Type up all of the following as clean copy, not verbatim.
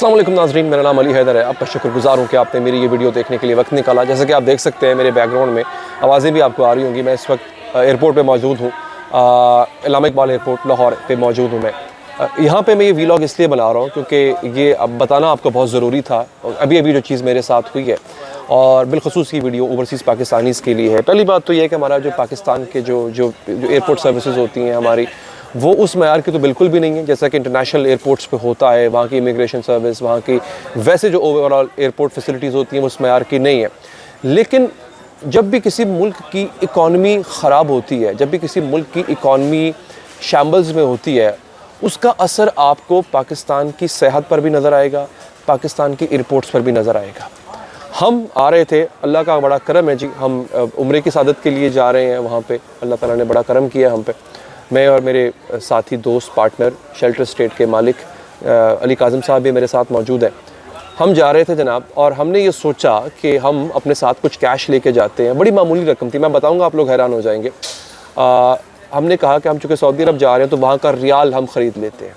अस्सलाम वालेकुम नाज़रीन, मेरा नाम अली हैदर है। आपका शुक्रगुज़ार हूँ कि आपने मेरी ये वीडियो देखने के लिए वक्त निकाला। जैसे कि आप देख सकते हैं मेरे बैकग्राउंड में आवाज़ें भी आपको आ रही होंगी। मैं इस वक्त एयरपोर्ट पे मौजूद हूँ, इलामा इकबाल एयरपोर्ट लाहौर पे मौजूद हूँ। मैं यहाँ पे मैं ये वीलॉग इसलिए बना रहा हूँ क्योंकि ये अब बताना आपको बहुत ज़रूरी था। अभी जो चीज़ मेरे साथ हुई है और बिलखसूस ये वीडियो ओवरसीज़ पाकिस्तानीज़ के लिए है। पहली बात तो ये है कि हमारा जो पाकिस्तान के जो एयरपोर्ट सर्विसेज होती हैं हमारी, वो उस मयार की तो बिल्कुल भी नहीं है जैसा कि इंटरनेशनल एयरपोर्ट्स पे होता है। वहाँ की इमिग्रेशन सर्विस, वहाँ की वैसे जो ओवरऑल एयरपोर्ट फैसिलिटीज़ होती हैं उस मयार की नहीं है। लेकिन जब भी किसी मुल्क की इकॉनमी ख़राब होती है, जब भी किसी मुल्क की इकॉनमी शैम्बल्स में होती है, उसका असर आपको पाकिस्तान की सेहत पर भी नज़र आएगा, पाकिस्तान की एयरपोर्ट्स पर भी नज़र आएगा। हम आ रहे थे, अल्लाह का बड़ा करम है जी, हम उम्रे की सादत के लिए जा रहे हैं। वहाँ पे अल्लाह ताला ने बड़ा करम किया हम पे। मैं और मेरे साथी दोस्त पार्टनर शेल्टर स्टेट के मालिक अली काज़म साहब भी मेरे साथ मौजूद हैं। हम जा रहे थे जनाब, और हमने ये सोचा कि हम अपने साथ कुछ कैश लेके जाते हैं। बड़ी मामूली रकम थी, मैं बताऊंगा, आप लोग हैरान हो जाएंगे। हमने कहा कि हम चूँकि सऊदी अरब जा रहे हैं तो वहाँ का रियाल हम ख़रीद लेते हैं।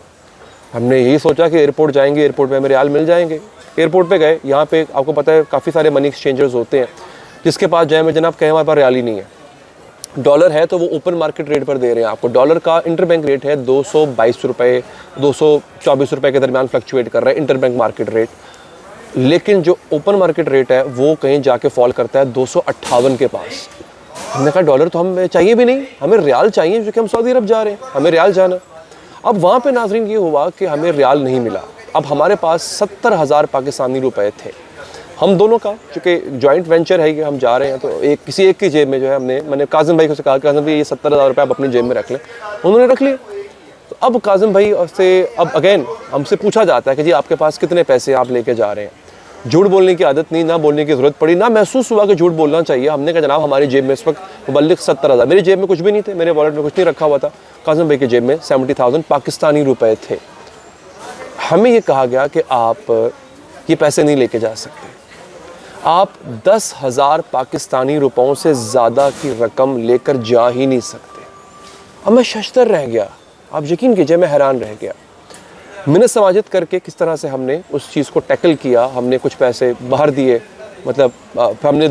हमने यही सोचा कि एयरपोर्ट जाएंगे, एयरपोर्ट में हमें रियाल मिल जाएंगे। एयरपोर्ट पे गए, यहाँ पे आपको पता है काफ़ी सारे मनी एक्सचेंजर्स होते हैं, जिसके पास जाए में जनाब कहें हमारे पास रियाल ही नहीं है। डॉलर है तो वो ओपन मार्केट रेट पर दे रहे हैं आपको। डॉलर का इंटरबैंक रेट है 222 रुपये, 224 रुपये के दरमियान फ्लक्चुएट कर रहा है इंटरबैंक मार्केट रेट। लेकिन जो ओपन मार्केट रेट है वो कहीं जाके फॉल करता है 258 के पास। हमने कहा डॉलर तो हमें चाहिए भी नहीं, हमें रियाल चाहिए, क्योंकि हम सऊदी अरब जा रहे हैं, हमें रियाल जाना। अब वहाँ पे नाजरीन ये हुआ कि हमें रियाल नहीं मिला। अब हमारे पास 70,000 पाकिस्तानी रुपए थे हम दोनों का। चूँकि जॉइंट वेंचर है कि हम जा रहे हैं तो किसी एक की जेब में जो है मैंने काज़म भाई को कहा, काज़म भाई ये 70,000 रुपये आप अपनी जेब में रख लें। उन्होंने रख लिए। तो अब काज़म भाई से अब अगेन हमसे पूछा जाता है कि जी आपके पास कितने पैसे आप लेके जा रहे हैं। झूठ बोलने की आदत नहीं, ना बोलने की ज़रूरत पड़ी, ना महसूस हुआ कि झूठ बोलना चाहिए। हमने कहा जनाब हमारी जेब में इस वक्त मुबल्लिग 70,000, मेरी जेब में कुछ भी नहीं थे, मेरे वॉलेट में कुछ नहीं रखा हुआ था। काज़म भाई की जेब में 70,000 पाकिस्तानी रुपए थे। हमें ये कहा गया कि आप ये पैसे नहीं लेके जा सकते, आप 10,000 पाकिस्तानी रुपयों से ज़्यादा की रकम लेकर जा ही नहीं सकते। अब मैं शशतर रह गया, आप यकीन कीजिए मैं हैरान रह गया। मिन्नत समाजत करके किस तरह से हमने उस चीज़ को टैकल किया। हमने कुछ पैसे बाहर दिए, मतलब हमने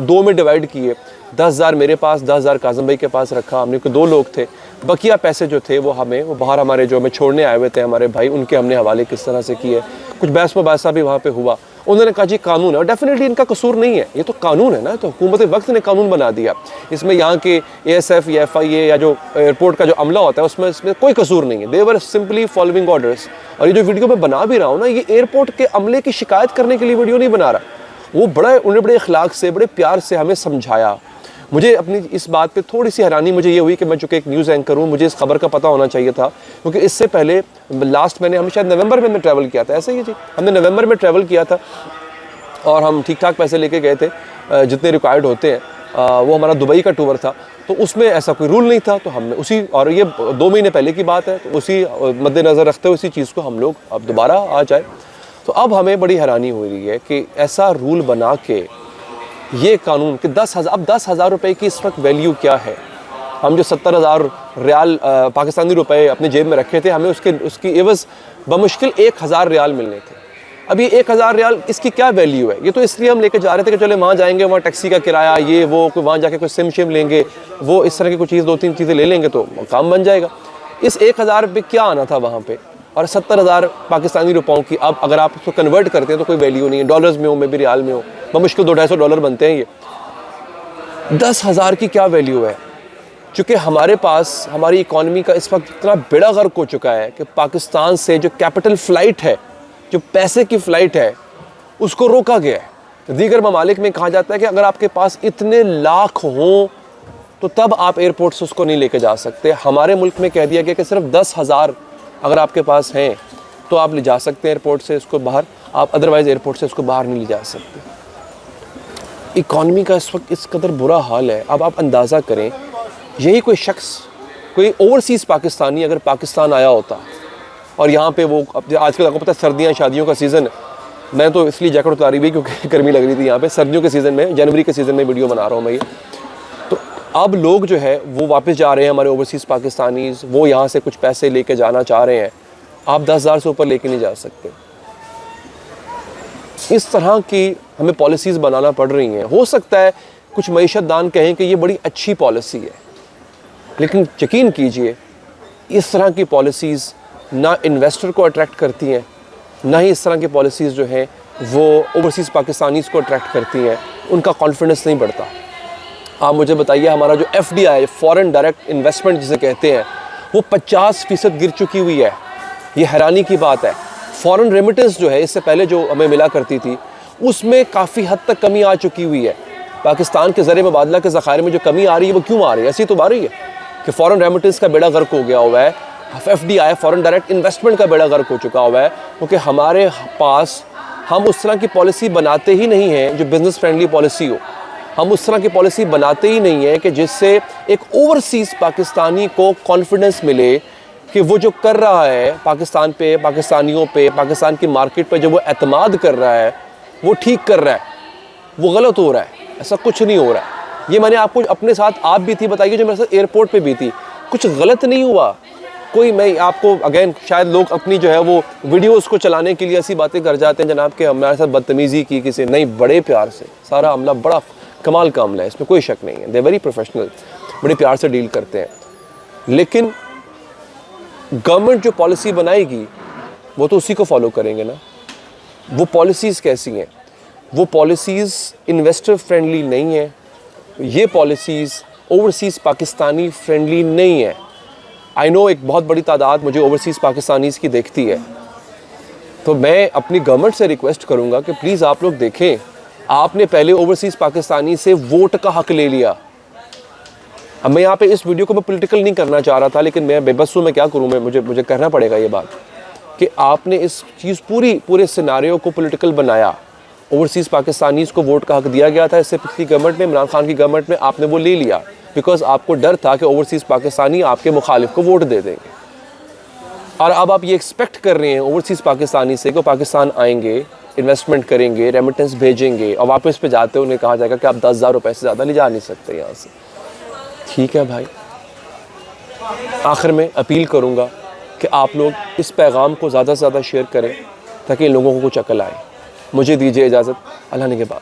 दो में डिवाइड किए। 10,000 मेरे पास, 10,000 काज़म भाई के पास रखा। हमने को दो लोग थे, बकिया पैसे जो थे वो बाहर हमारे जो हमें छोड़ने आए हुए थे हमारे भाई, उनके हमने हवाले किस तरह से किए। कुछ बहस मुबासा भी वहाँ पे हुआ। उन्होंने कहा जी कानून है, और डेफिनेटली इनका कसूर नहीं है, ये तो कानून है ना, तो हुकूमत वक्त ने कानून बना दिया। इसमें यहाँ के ASF या FIA या जो एयरपोर्ट का जो अमला होता है इसमें कोई कसूर नहीं है। दे वर सिंपली फॉलोइंग ऑर्डर्स। और ये जो वीडियो मैं बना भी रहा हूँ ना, ये एयरपोर्ट के अमले की शिकायत करने के लिए वीडियो नहीं बना रहा। वो उन्होंने बड़े अखलाक से, बड़े प्यार से हमें समझाया। मुझे अपनी इस बात पे थोड़ी सी हैरानी मुझे ये हुई कि मैं चूँकि एक न्यूज़ एंकर हूँ, मुझे इस खबर का पता होना चाहिए था, क्योंकि इससे पहले हम शायद नवंबर में ट्रैवल किया था, ऐसे ही जी, हमने नवंबर में ट्रैवल किया था और हम ठीक ठाक पैसे लेके गए थे जितने रिक्वायर्ड होते हैं। वो हमारा दुबई का टूर था, तो उसमें ऐसा कोई रूल नहीं था। तो हमने उसी, और ये 2 महीने पहले की बात है, तो उसी मद्देनज़र रखते हुए उसी चीज़ को हम लोग अब दोबारा आ जाए। तो अब हमें बड़ी हैरानी हो रही है कि ऐसा रूल बना के ये कानून कि 10,000 रुपये की इस वक्त वैल्यू क्या है। हम जो 70,000 रियाल पाकिस्तानी रुपए अपनी जेब में रखे थे, हमें उसकी एवज़ बमुश्किल 1,000 रियाल मिलने थे। अब ये 1,000 रियाल इसकी क्या वैल्यू है? ये तो इसलिए हम लेके जा रहे थे कि चले वहाँ जाएंगे, वहाँ टैक्सी का किराया, ये वो, वहाँ जाके कोई सिम लेंगे, वो इस तरह की कुछ चीज़ 2-3 चीज़ें ले लेंगे तो काम बन जाएगा। इस 1,000 पे क्या आना था वहाँ पे, और 70,000 पाकिस्तानी रुपयों की अब अगर आप उसको कन्वर्ट करते हैं तो कोई वैल्यू नहीं है। डॉलर्स में हो, में भी रियाल में हो, बमुश्किल 200-250 डॉलर बनते हैं। ये 10,000 की क्या वैल्यू है? चूँकि हमारे पास हमारी इकॉनमी का इस वक्त इतना बेड़ा गर्क हो चुका है कि पाकिस्तान से जो कैपिटल फ़्लाइट है, जो पैसे की फ़्लाइट है, उसको रोका गया है। दीगर ममालिक में कहा जाता है कि अगर आपके पास इतने लाख हों तो तब आप एयरपोर्ट से उसको नहीं लेके जा सकते। हमारे मुल्क में कह दिया गया कि सिर्फ 10,000 अगर आपके पास हैं तो आप ले जा सकते हैं एयरपोर्ट से इसको बाहर, आप अदरवाइज़ एयरपोर्ट से इसको बाहर नहीं ले जा सकते। इकॉनमी का इस वक्त इस कदर बुरा हाल है। अब आप अंदाज़ा करें, यही कोई शख्स, कोई ओवरसीज़ पाकिस्तानी अगर पाकिस्तान आया होता और यहाँ पे वो आजकल आपको पता है सर्दियाँ शादियों का सीज़न है, मैं तो इसलिए जैकेट उतारी हुई क्योंकि गर्मी लग रही थी यहाँ पे। सर्दियों के सीज़न में, जनवरी के सीज़न में वीडियो बना रहा हूँ मैं ये। तो अब लोग जो है वो वापस जा रहे हैं, हमारे ओवरसीज़ पाकिस्तानीज़, वो यहाँ से कुछ पैसे लेके जाना चाह रहे हैं। आप 10,000 से ऊपर लेके नहीं जा सकते। इस तरह की हमें पॉलिसीज़ बनाना पड़ रही हैं। हो सकता है कुछ मईशत दान कहें कि ये बड़ी अच्छी पॉलिसी है, लेकिन यकीन कीजिए इस तरह की पॉलिसीज़ ना इन्वेस्टर को अट्रैक्ट करती हैं, ना ही इस तरह की पॉलिसीज़ जो हैं वो ओवरसीज़ पाकिस्तानीज़ को अट्रैक्ट करती हैं, उनका कॉन्फिडेंस नहीं बढ़ता। आप मुझे बताइए, हमारा जो FDI फॉरेन डायरेक्ट इन्वेस्टमेंट जिसे कहते हैं वो 50% गिर चुकी हुई है। ये हैरानी की बात है। फॉरेन रेमिटेंस जो है इससे पहले जो हमें मिला करती थी उसमें काफ़ी हद तक कमी आ चुकी हुई है। पाकिस्तान के ज़रिए मुबादला के ज़खायर में जो कमी आ रही है वो क्यों आ रही है? ऐसी तो आ रही है कि फ़ॉरेन रेमिटेंस का बेड़ा गर्क हो गया हुआ है, FDI फॉरेन डायरेक्ट इन्वेस्टमेंट का बेड़ा गर्क हो चुका हुआ है, क्योंकि हमारे पास हम उस तरह की पॉलिसी बनाते ही नहीं हैं जो बिज़नेस फ्रेंडली पॉलिसी हो। हम उस तरह की पॉलिसी बनाते ही नहीं है कि जिससे एक ओवरसीज़ पाकिस्तानी को कॉन्फिडेंस मिले कि वो जो कर रहा है पाकिस्तान पे, पाकिस्तानियों पे, पाकिस्तान की मार्केट पे जो वो एतमाद कर रहा है वो ठीक कर रहा है, वो गलत हो रहा है। ऐसा कुछ नहीं हो रहा है। ये मैंने आपको अपने साथ आप भी थी बताइए जो मेरे साथ एयरपोर्ट पे भी थी, कुछ गलत नहीं हुआ कोई। मैं आपको अगेन शायद लोग अपनी जो है वो वीडियोस को चलाने के लिए ऐसी बातें कर जाते हैं जनाब कि हमारे साथ बदतमीज़ी की किसी नहीं, बड़े प्यार से सारा अमला बड़ा कमाल का अमला है, इसमें कोई शक नहीं है। दे वेरी प्रोफेशनल, बड़े प्यार से डील करते हैं। लेकिन गवर्नमेंट जो पॉलिसी बनाएगी वो तो उसी को फॉलो करेंगे ना। वो पॉलिसीज़ कैसी हैं? वो पॉलिसीज़ इन्वेस्टर फ्रेंडली नहीं है, ये पॉलिसीज़ ओवरसीज़ पाकिस्तानी फ्रेंडली नहीं है। आई नो एक बहुत बड़ी तादाद मुझे ओवरसीज़ पाकिस्तानीज़ की देखती है, तो मैं अपनी गवर्नमेंट से रिक्वेस्ट करूँगा कि प्लीज़ आप लोग देखें, आपने पहले ओवरसीज़ पाकिस्तानी से वोट का हक़ ले लिया। अब मैं यहाँ पे इस वीडियो को मैं पॉलिटिकल नहीं करना चाह रहा था, लेकिन मैं बेबस हूँ, मैं क्या करूँ, मैं मुझे करना पड़ेगा ये बात कि आपने इस चीज़ पूरे सिनारियो को पॉलिटिकल बनाया। ओवरसीज़ पाकिस्तानीज़ को वोट का हक़ दिया गया था इससे पिछली गवर्नमेंट में, इमरान खान की गवर्नमेंट में, आपने वो ले लिया बिकॉज आपको डर था कि ओवरसीज़ पाकिस्तानी आपके मुखालिफ को वोट दे देंगे। और अब आप ये एक्सपेक्ट कर रहे हैं ओवरसीज़ पाकिस्तानी से कि पाकिस्तान आएंगे, इन्वेस्टमेंट करेंगे, रेमिटेंस भेजेंगे और वापस पे जाते उन्हें कहा जाएगा कि आप 10,000 रुपये से ज़्यादा ले जा नहीं सकते यहाँ से। ठीक है भाई, आखिर में अपील करूँगा कि आप लोग इस पैगाम को ज़्यादा से ज़्यादा शेयर करें ताकि इन लोगों को कुछ अकल आए। मुझे दीजिए इजाज़त, अल्लाह ने के बाद।